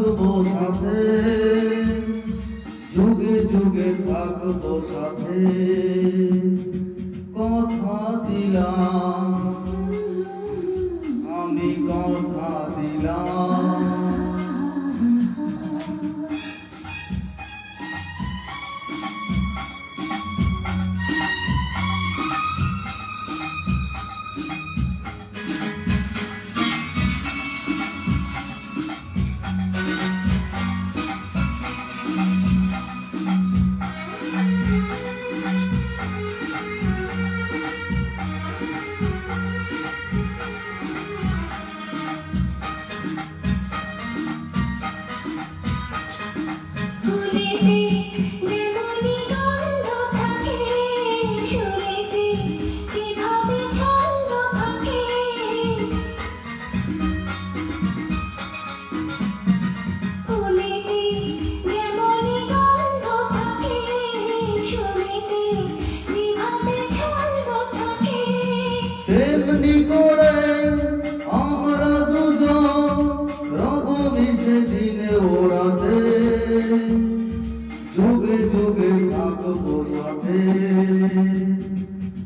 থাকবো সাথে, যুগে যুগে থাকবো সাথে। কথা দিলাম, আমি কথা দিলাম। তেমনি করে আমরা দুজন রব মিশে দিনে ওরাতে, যুগে যুগে থাকবো সাথে।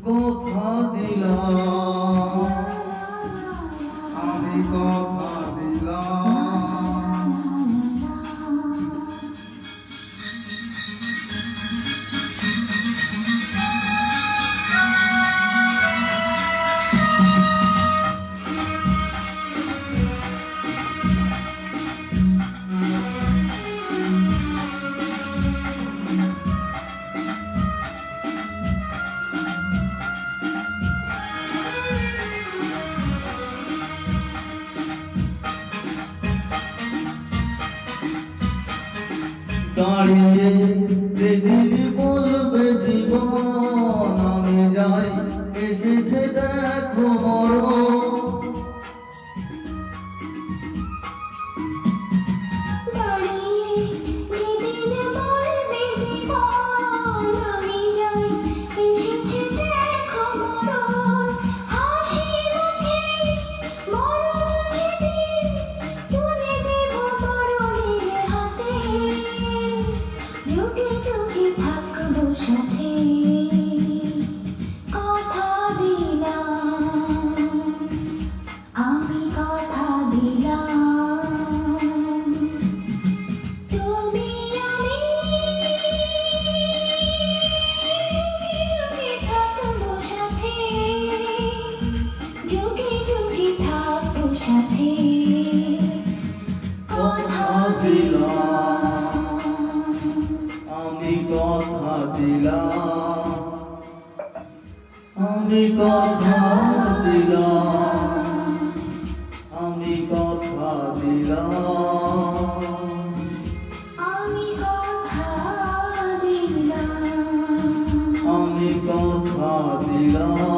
কথা দিলাম, আমি কথা দিলাম। দাঁড়িয়ে যেদিন বলবে জীবন আমি যাই, এসেছে দেখো মরণ। আমি কথা দিলাম, আমি কথা দিলাম, আমি কথা দিলাম, আমি কথা দিলাম, আমি কথা দিলাম।